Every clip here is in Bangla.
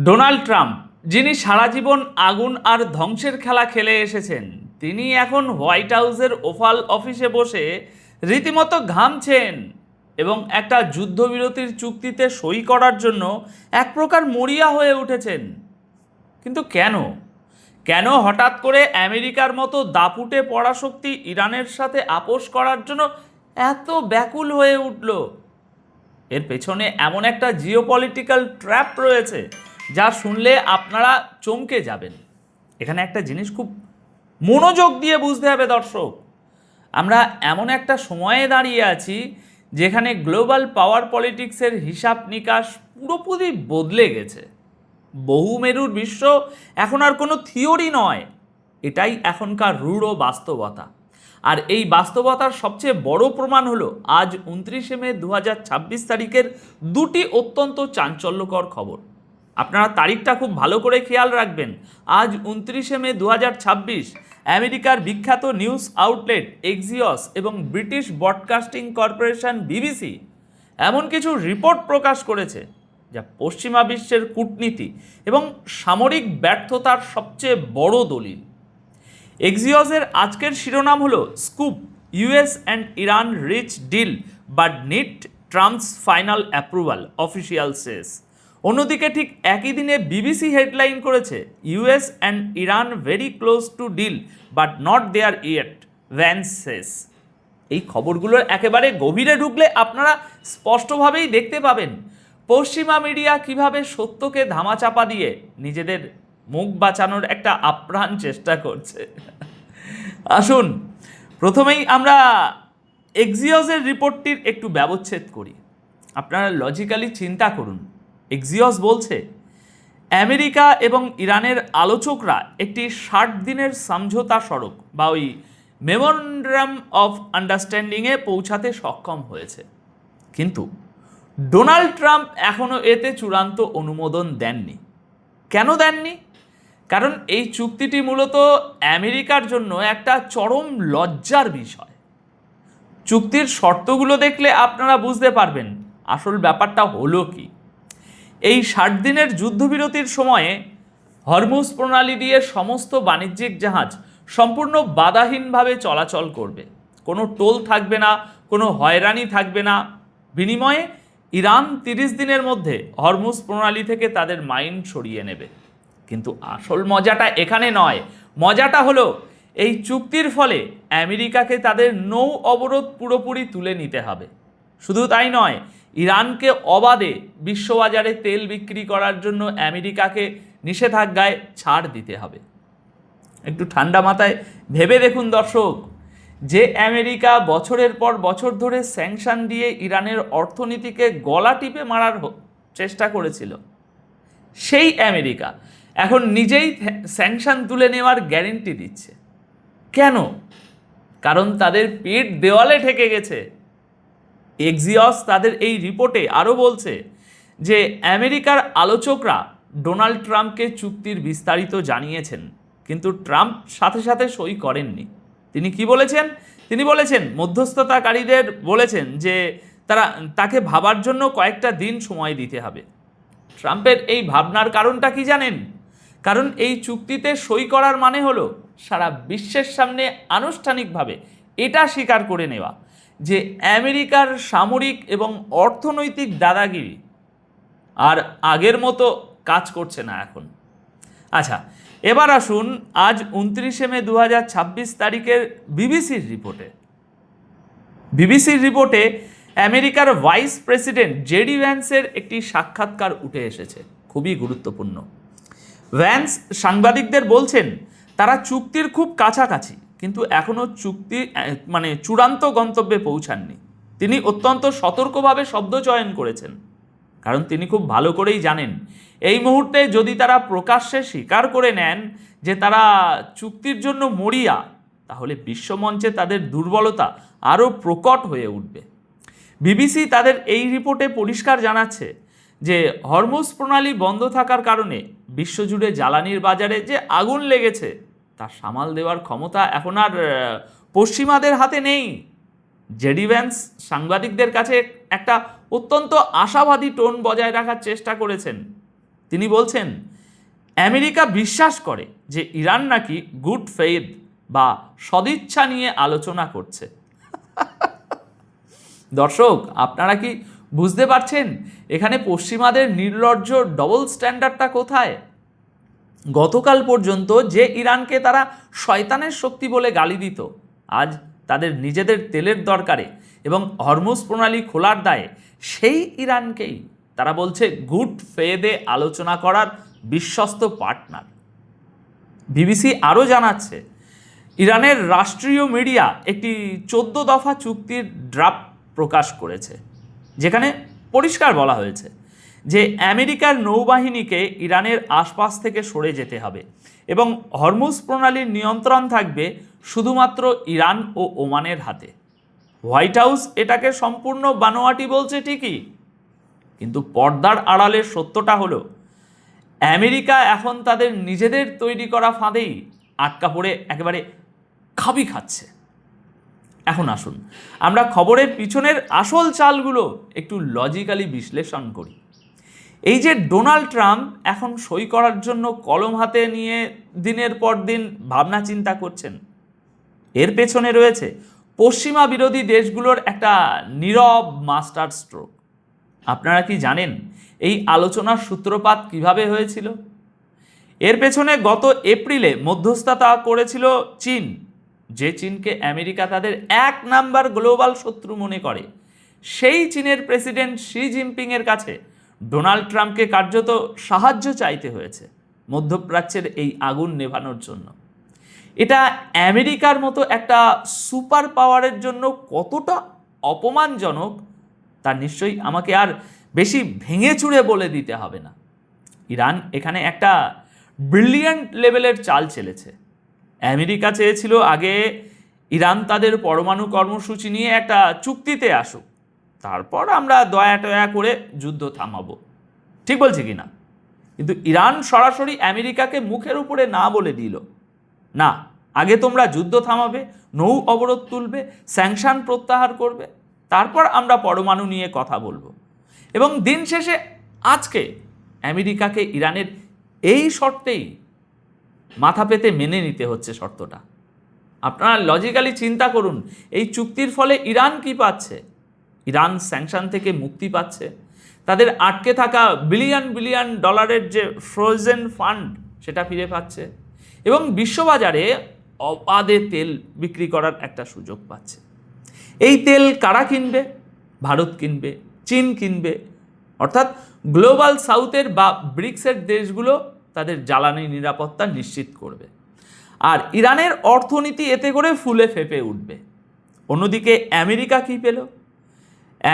ডোনাল্ড ট্রাম্প, যিনি সারা জীবন আগুন আর ধ্বংসের খেলা খেলে এসেছেন, তিনি এখন হোয়াইট হাউসের ওভাল অফিসে বসে রীতিমতো ঘামছেন এবং একটা যুদ্ধবিরতির চুক্তিতে সই করার জন্য এক প্রকার মরিয়া হয়ে উঠেছেন। কিন্তু কেন কেন হঠাৎ করে আমেরিকার মতো দাপুটে পরাশক্তি ইরানের সাথে আপোষ করার জন্য এত ব্যাকুল হয়ে উঠল? এর পেছনে এমন একটা জিওপলিটিক্যাল ট্র্যাপ রয়েছে যা শুনলে আপনারা চমকে যাবেন। এখানে একটা জিনিস খুব মনোযোগ দিয়ে বুঝতে হবে দর্শক। আমরা এমন একটা সময়ে দাঁড়িয়ে আছি যেখানে গ্লোবাল পাওয়ার পলিটিক্সের হিসাব নিকাশ পুরোপুরি বদলে গেছে। বহুমেরুর বিশ্ব এখন আর কোনো থিওরি নয়, এটাই এখনকার রূঢ় বাস্তবতা। আর এই বাস্তবতার সবচেয়ে বড় প্রমাণ হলো আজ 29শে মে 2026 তারিখের দুটি অত্যন্ত চাঞ্চল্যকর খবর। আপনারা তারিখটা খুব ভালো করে খেয়াল রাখবেন। আজ 29শে মে 2026 আমেরিকার বিখ্যাত নিউজ আউটলেট এক্সিওস এবং ব্রিটিশ ব্রডকাস্টিং কর্পোরেশন বিবিসি এমন কিছু রিপোর্ট প্রকাশ করেছে যা পশ্চিমা বিশ্বের কূটনীতি এবং সামরিক ব্যর্থতার সবচেয়ে বড় দলিল। এক্সিওসের আজকের শিরোনাম হলো scoop, US and Iran reach deal but need Trump's final approval, official says. অন্যদিকে ঠিক একই দিনে বিবিসি হেডলাইন করেছে US and Iran very close to deal but not there yet, Vance says. এই খবরগুলোর একেবারে গভীরে ঢুকলে আপনারা স্পষ্টভাবেই দেখতে পাবেন পশ্চিমা মিডিয়া কিভাবে সত্যকে ধামাচাপা দিয়ে নিজেদের মুখ বাঁচানোর একটা আপ্রাণ চেষ্টা করছে। আসুন প্রথমেই আমরা এক্সিওসের রিপোর্টটির একটু ব্যবচ্ছেদ করি। আপনারা লজিক্যালি চিন্তা করুন। এক্সিওস বলছে আমেরিকা এবং ইরানের আলোচকরা একটি 60 দিনের সমঝোতা স্মারক বা ওই মেমোরেন্ডাম অফ আন্ডারস্ট্যান্ডিংয়ে পৌঁছাতে সক্ষম হয়েছে, কিন্তু ডোনাল্ড ট্রাম্প এখনও এতে চূড়ান্ত অনুমোদন দেননি। কেন দেননি? কারণ এই চুক্তিটি মূলত আমেরিকার জন্য একটা চরম লজ্জার বিষয়। চুক্তির শর্তগুলো দেখলে আপনারা বুঝতে পারবেন আসল ব্যাপারটা হলো কি। এই 60 দিনের যুদ্ধবিরতির সময়ে হরমুজ প্রণালী দিয়ে সমস্ত বাণিজ্যিক জাহাজ সম্পূর্ণ বাধাহীনভাবে চলাচল করবে, কোনো টোল থাকবে না, কোনো হয়রানি থাকবে না। বিনিময়ে ইরান 30 দিনের মধ্যে হরমুজ প্রণালী থেকে তাদের মাইন সরিয়ে নেবে। কিন্তু আসল মজাটা এখানে নয়। মজাটা হলো এই চুক্তির ফলে আমেরিকাকে তাদের নৌ অবরোধ পুরোপুরি তুলে নিতে হবে। শুধু তাই নয়, ইরানকে অবাধে বিশ্ববাজারে তেল বিক্রি করার জন্য আমেরিকাকে নিষেধাজ্ঞায় ছাড় দিতে হবে। একটু ঠান্ডা মাথায় ভেবে দেখুন দর্শক, যে আমেরিকা বছরের পর বছর ধরে স্যাংশন দিয়ে ইরানের অর্থনীতিকে গলা টিপে মারার চেষ্টা করেছিল, সেই আমেরিকা এখন নিজেই স্যাংশন তুলে নেওয়ার গ্যারেন্টি দিচ্ছে। কেন? কারণ তাদের পেট দেওয়ালে ঠেকে গেছে। এক্সিওস তাদের এই রিপোর্টে আরও বলছে যে আমেরিকার আলোচকরা ডোনাল্ড ট্রাম্পকে চুক্তির বিস্তারিত জানিয়েছেন, কিন্তু ট্রাম্প সাথে সাথে সই করেননি। তিনি কি বলেছেন? তিনি বলেছেন মধ্যস্থতাকারীদের বলেছেন যে তাকে ভাবার জন্য কয়েকটা দিন সময় দিতে হবে। ট্রাম্পের এই ভাবনার কারণটা কি জানেন? কারণ এই চুক্তিতে সই করার মানে হলো সারা বিশ্বের সামনে আনুষ্ঠানিকভাবে এটা স্বীকার করে নেওয়া যে আমেরিকার সামরিক এবং অর্থনৈতিক দাদাগিরি আর আগের মতো কাজ করছে না এখন। আচ্ছা, এবার আসুন আজ 29শে মে 2026 তারিখের বিবিসির রিপোর্টে আমেরিকার ভাইস প্রেসিডেন্ট জেডি ভ্যান্সের একটি সাক্ষাৎকার উঠে এসেছে, খুবই গুরুত্বপূর্ণ। ভ্যান্স সাংবাদিকদের বলছেন তারা চুক্তির খুব কাছাকাছি, কিন্তু এখনও চুক্তি চূড়ান্ত গন্তব্যে পৌঁছাননি। তিনি অত্যন্ত সতর্কভাবে শব্দ চয়ন করেছেন, কারণ তিনি খুব ভালো করেই জানেন এই মুহূর্তে যদি তারা প্রকাশ্যে স্বীকার করে নেন যে তারা চুক্তির জন্য মরিয়া, তাহলে বিশ্বমঞ্চে তাদের দুর্বলতা আরও প্রকট হয়ে উঠবে। বিবিসি তাদের এই রিপোর্টে পরিষ্কার জানাচ্ছে যে হরমুজ প্রণালী বন্ধ থাকার কারণে বিশ্বজুড়ে জ্বালানির বাজারে যে আগুন লেগেছে তা সামাল দেওয়ার ক্ষমতা এখন আর পশ্চিমাদের হাতে নেই। জেডি ভ্যান্স সাংবাদিকদের কাছে একটা অত্যন্ত আশাবাদী টোন বজায় রাখার চেষ্টা করেছেন। তিনি বলছেন আমেরিকা বিশ্বাস করে যে ইরান নাকি গুড ফেইথ বা সদিচ্ছা নিয়ে আলোচনা করছে। দর্শক, আপনারা কি বুঝতে পারছেন এখানে পশ্চিমাদের নির্লজ্জ ডবল স্ট্যান্ডার্ডটা কোথায়? গতকাল পর্যন্ত যে ইরানকে তারা শয়তানের শক্তি বলে গালি দিত, আজ তাদের নিজেদের তেলের দরকারে এবং হরমুজ প্রণালী খোলার দায়ে সেই ইরানকেই তারা বলছে গুড ফেদে আলোচনা করার বিশ্বস্ত পার্টনার। বিবিসি আরও জানাচ্ছে ইরানের রাষ্ট্রীয় মিডিয়া একটি 14 দফা চুক্তির ড্রাফট প্রকাশ করেছে, যেখানে পরিষ্কার বলা হয়েছে যে আমেরিকার নৌবাহিনীকে ইরানের আশপাশ থেকে সরে যেতে হবে এবং হরমুজ প্রণালীর নিয়ন্ত্রণ থাকবে শুধুমাত্র ইরান ও ওমানের হাতে। হোয়াইট হাউস এটাকে সম্পূর্ণ বানোয়াটি বলছে ঠিকই, কিন্তু পর্দার আড়ালের সত্যটা হলো আমেরিকা এখন তাদের নিজেদের তৈরি করা ফাঁদেই আটকা পড়ে একেবারে খাবি খাচ্ছে। এখন আসুন আমরা খবরের পিছনের আসল চালগুলো একটু লজিক্যালি বিশ্লেষণ করি। এই যে ডোনাল্ড ট্রাম্প এখন সই করার জন্য কলম হাতে নিয়ে দিনের পর দিন ভাবনা চিন্তা করছেন, এর পেছনে রয়েছে পশ্চিমা বিরোধী দেশগুলোর একটা নীরব মাস্টার স্ট্রোক। আপনারা কি জানেন এই আলোচনার সূত্রপাত কিভাবে হয়েছিল? এর পেছনে গত এপ্রিলে মধ্যস্থতা করেছিল চীন, যে চীনকে আমেরিকা তাদের 1 নাম্বার গ্লোবাল শত্রু মনে করে। সেই চীনের প্রেসিডেন্ট শি জিনপিংয়ের কাছে ডোনাল্ড ট্রাম্পকে কার্যত সাহায্য চাইতে হয়েছে মধ্যপ্রাচ্যের এই আগুন নেভানোর জন্য। এটা আমেরিকার মতো একটা সুপার পাওয়ারের জন্য কতটা অপমানজনক তা নিশ্চয়ই আমাকে আর বেশি ভেঙে চুড়ে বলে দিতে হবে না। ইরান এখানে একটা ব্রিলিয়ান্ট লেভেলের চাল চেলেছে। আমেরিকা চেয়েছিল আগে ইরান তাদের পরমাণু কর্মসূচি নিয়ে একটা চুক্তিতে আসুক, তারপর আমরা দয়া টয়া করে যুদ্ধ থামাবো। ঠিক বলছি কি না? কিন্তু ইরান সরাসরি আমেরিকাকে মুখের উপরে না বলে দিল, না, আগে তোমরা যুদ্ধ থামাবে, নৌ অবরোধ তুলবে, স্যাংশন প্রত্যাহার করবে, তারপর আমরা পরমাণু নিয়ে কথা বলবো। এবং দিন শেষে আজকে আমেরিকাকে ইরানের এই শর্তেই মাথা পেতে মেনে নিতে হচ্ছে শর্তটা। আপনারা লজিক্যালি চিন্তা করুন, এই চুক্তির ফলে ইরান কি পাচ্ছে? ইরান স্যাংশন থেকে মুক্তি পাচ্ছে, তাদের আটকে থাকা বিলিয়ন বিলিয়ন ডলারের যে ফ্রোজেন ফান্ড সেটা ফিরে পাচ্ছে এবং বিশ্ববাজারে অবাধে তেল বিক্রি করার একটা সুযোগ পাচ্ছে। এই তেল কারা কিনবে? ভারত কিনবে, চীন কিনবে, অর্থাৎ গ্লোবাল সাউথের বা ব্রিক্সের দেশগুলো তাদের জ্বালানি নিরাপত্তা নিশ্চিত করবে। আর ইরানের অর্থনীতি এতে করে ফুলে ফেঁপে উঠবে। অন্যদিকে আমেরিকা কি পেল?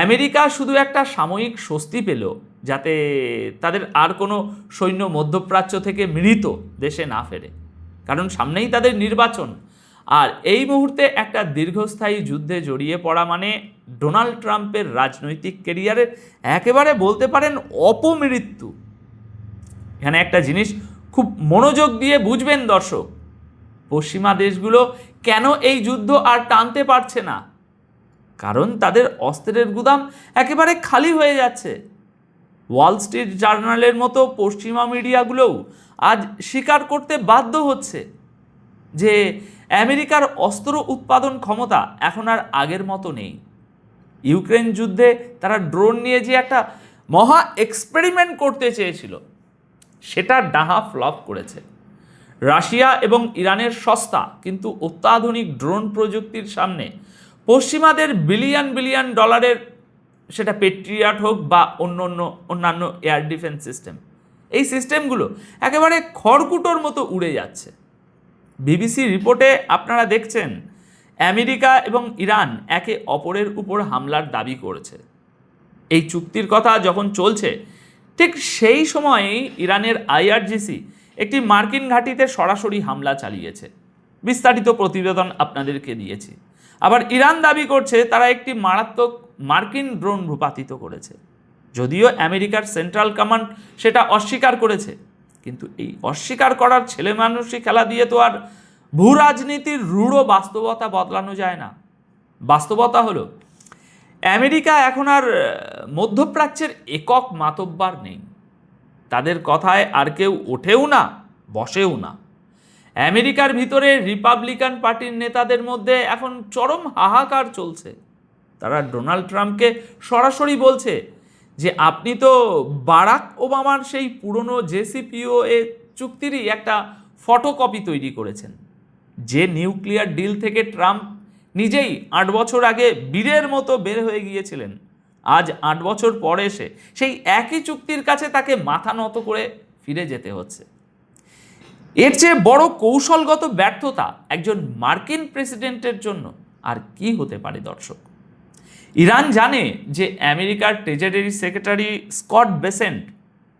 আমেরিকা শুধু একটা সাময়িক স্বস্তি পেল, যাতে তাদের আর কোনো সৈন্য মধ্যপ্রাচ্য থেকে মৃত দেশে না ফেরে, কারণ সামনেই তাদের নির্বাচন। আর এই মুহূর্তে একটা দীর্ঘস্থায়ী যুদ্ধে জড়িয়ে পড়া মানে ডোনাল্ড ট্রাম্পের রাজনৈতিক ক্যারিয়ারের একেবারে বলতে পারেন অপমৃত্যু। এখানে একটা জিনিস খুব মনোযোগ দিয়ে বুঝবেন দর্শক, পশ্চিমা দেশগুলো কেন এই যুদ্ধ আর টানতে পারছে না? কারণ তাদের অস্ত্রের গুদাম একেবারে খালি হয়ে যাচ্ছে। ওয়াল স্ট্রিট জার্নালের মতো পশ্চিমা মিডিয়াগুলোও আজ স্বীকার করতে বাধ্য হচ্ছে যে আমেরিকার অস্ত্র উৎপাদন ক্ষমতা এখন আর আগের মতো নেই। ইউক্রেন যুদ্ধে তারা ড্রোন নিয়ে যে একটা মহা এক্সপেরিমেন্ট করতে চেয়েছিল, সেটা ডাহা ফ্লপ করেছে। রাশিয়া এবং ইরানের সস্তা কিন্তু অত্যাধুনিক ড্রোন প্রযুক্তির সামনে পশ্চিমাদের বিলিয়ন বিলিয়ন ডলারের, সেটা পেট্রিয়ট হোক বা অন্যান্য এয়ার ডিফেন্স সিস্টেম, এই সিস্টেমগুলো একেবারে খড়কুটোর মতো উড়ে যাচ্ছে। বিবিসি রিপোর্টে আপনারা দেখছেন আমেরিকা এবং ইরান একে অপরের উপর হামলার দাবি করেছে। এই চুক্তির কথা যখন চলছে ঠিক সেই সময়েই ইরানের আইআরজিসি একটি মার্কিন ঘাঁটিতে সরাসরি হামলা চালিয়েছে। বিস্তারিত প্রতিবেদন আপনাদেরকে দিয়েছি। আবার ইরান দাবি করছে তারা একটি মারাত্মক মার্কিন ড্রোন ভূপাতিত করেছে, যদিও আমেরিকার সেন্ট্রাল কমান্ড সেটা অস্বীকার করেছে। কিন্তু এই অস্বীকার করার ছেলে মানুষই খেলা দিয়ে তো আর ভূ রাজনীতির রূঢ় বাস্তবতা বদলানো যায় না। বাস্তবতা হলো আমেরিকা এখন আর মধ্যপ্রাচ্যের একক মাতব্বর নেই, তাদের কথায় আর কেউ ওঠেও না, বসেও না। আমেরিকার ভিতরে রিপাবলিকান পার্টির নেতাদের মধ্যে এখন চরম হাহাকার চলছে। তারা ডোনাল্ড ট্রাম্পকে সরাসরি বলছে যে আপনি তো বারাক ওবামার সেই পুরনো জেসিপিওএ চুক্তিরই একটা ফটোকপি তৈরি করেছেন। যে নিউক্লিয়ার ডিল থেকে ট্রাম্প নিজেই 8 বছর আগে বীরের মতো বের হয়ে গিয়েছিলেন, আজ 8 বছর পরে এসে সেই একই চুক্তির কাছে তাকে মাথা নত করে ফিরে যেতে হচ্ছে। এর চেয়ে বড় কৌশলগত ব্যর্থতা একজন মার্কিন প্রেসিডেন্টের জন্য আর কি হতে পারে দর্শক? ইরান জানে যে আমেরিকার ট্রেজারি সেক্রেটারি স্কট বেসেন্ট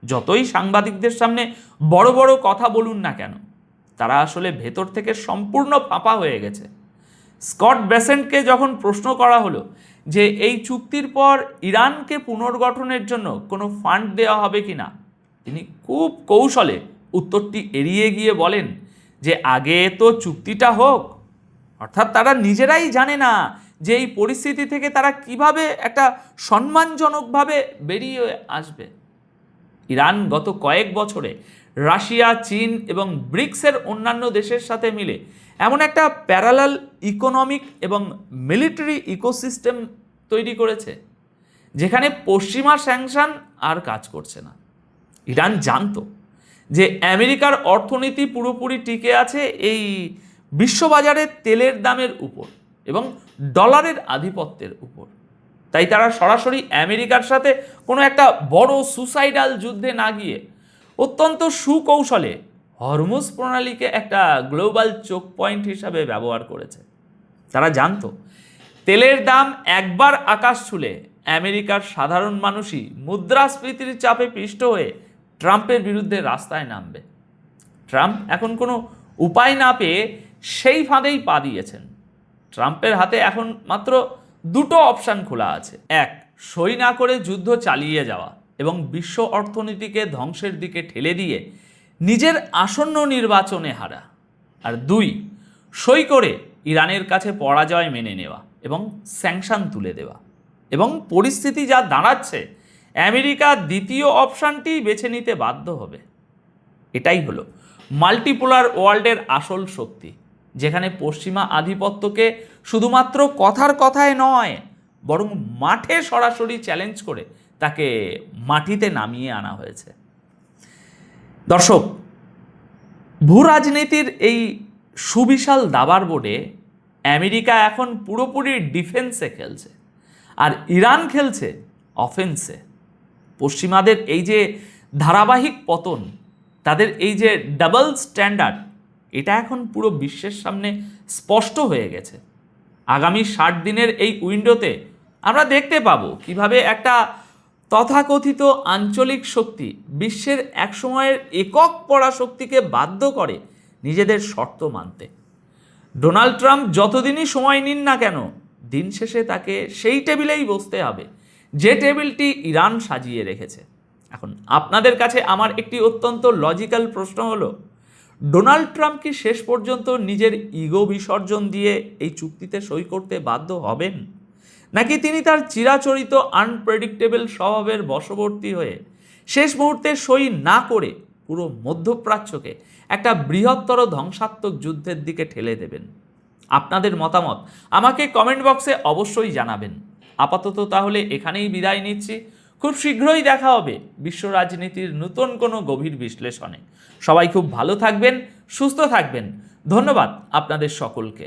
যতই সাংবাদিকদের সামনে বড় বড় কথা বলুন না কেন, তারা আসলে ভেতর থেকে সম্পূর্ণ ফাঁপা হয়ে গেছে। স্কট বেসেন্টকে যখন প্রশ্ন করা হলো যে এই চুক্তির পর ইরানকে পুনর্গঠনের জন্য কোনো ফান্ড দেওয়া হবে কিনা, তিনি খুব কৌশলে উত্তরটি এড়িয়ে গিয়ে বলেন যে আগে তো চুক্তিটা হোক। অর্থাৎ তারা নিজেরাই জানে না যে এই পরিস্থিতি থেকে তারা কিভাবে একটা সম্মানজনকভাবে বেরিয়ে আসবে। ইরান গত কয়েক বছরে রাশিয়া, চীন এবং ব্রিক্সের অন্যান্য দেশের সাথে মিলে এমন একটা প্যারালাল ইকোনমিক এবং মিলিটারি ইকোসিস্টেম তৈরি করেছে যেখানে পশ্চিমা স্যাংশন আর কাজ করছে না। ইরান জানতো যে আমেরিকার অর্থনীতি পুরোপুরি টিকে আছে এই বিশ্ববাজারে তেলের দামের উপর এবং ডলারের আধিপত্যের উপর। তাই তারা সরাসরি আমেরিকার সাথে কোনো একটা বড় সুসাইডাল যুদ্ধে না গিয়ে অত্যন্ত সুকৌশলে হরমুজ প্রণালীকে একটা গ্লোবাল চোক পয়েন্ট হিসাবে ব্যবহার করেছে। তারা জানতো তেলের দাম একবার আকাশ ছুলে আমেরিকার সাধারণ মানুষই মুদ্রাস্ফীতির চাপে পিষ্ট হয়ে ট্রাম্পের বিরুদ্ধে রাস্তায় নামবে। ট্রাম্প এখন কোনো উপায় না পেয়ে সেই ফাঁদেই পা দিয়েছেন। ট্রাম্পের হাতে এখন মাত্র দুটো অপশান খোলা আছে। এক, সই না করে যুদ্ধ চালিয়ে যাওয়া এবং বিশ্ব অর্থনীতিকে ধ্বংসের দিকে ঠেলে দিয়ে নিজের আসন্ন নির্বাচনে হারা। আর দুই, সই করে ইরানের কাছে পরাজয় মেনে নেওয়া এবং স্যাংশন তুলে দেওয়া। এবং পরিস্থিতি যা দাঁড়াচ্ছে, আমেরিকা দ্বিতীয় অপশানটি বেছে নিতে বাধ্য হবে। এটাই হলো মাল্টিপোলার ওয়ার্ল্ডের আসল শক্তি, যেখানে পশ্চিমা আধিপত্যকে শুধুমাত্র কথার কথায় নয় বরং মাঠে সরাসরি চ্যালেঞ্জ করে তাকে মাটিতে নামিয়ে আনা হয়েছে। দর্শক, ভূ রাজনীতির এই সুবিশাল দাবার বোর্ডে আমেরিকা এখন পুরোপুরি ডিফেন্সে খেলছে আর ইরান খেলছে অফেন্সে। পশ্চিমাদের এই যে ধারাবাহিক পতন, তাদের এই যে ডাবল স্ট্যান্ডার্ড, এটা এখন পুরো বিশ্বের সামনে স্পষ্ট হয়ে গেছে। আগামী 60 দিনের এই উইন্ডোতে আমরা দেখতে পাবো কিভাবে একটা তথাকথিত আঞ্চলিক শক্তি বিশ্বের একসময়ের একক পরাশক্তিকে বাধ্য করে নিজেদের শর্ত মানতে। ডোনাল্ড ট্রাম্প যতদিনই সময় নিন না কেন, দিন শেষে তাকে সেই টেবিলেই বসতে হবে যে টেবিলটি ইরান সাজিয়ে রেখেছে। এখন আপনাদের কাছে আমার একটি অত্যন্ত লজিক্যাল প্রশ্ন হলো, ডোনাল্ড ট্রাম্প কি শেষ পর্যন্ত নিজের ইগো বিসর্জন দিয়ে এই চুক্তিতে সই করতে বাধ্য হবেন, নাকি তিনি তার চিরাচরিত আনপ্রেডিক্টেবল স্বভাবের বশবর্তী হয়ে শেষ মুহূর্তে সই না করে পুরো মধ্যপ্রাচ্যকে একটা বৃহত্তর ধ্বংসাত্মক যুদ্ধের দিকে ঠেলে দেবেন? আপনাদের মতামত আমাকে কমেন্ট বক্সে অবশ্যই জানাবেন। আপাতত তাহলে এখানেই বিদায় নিচ্ছি। খুব শীঘ্রই দেখা হবে বিশ্ব রাজনীতির নতুন কোনো গভীর বিশ্লেষণে। সবাই খুব ভালো থাকবেন, সুস্থ থাকবেন। ধন্যবাদ আপনাদের সকলকে।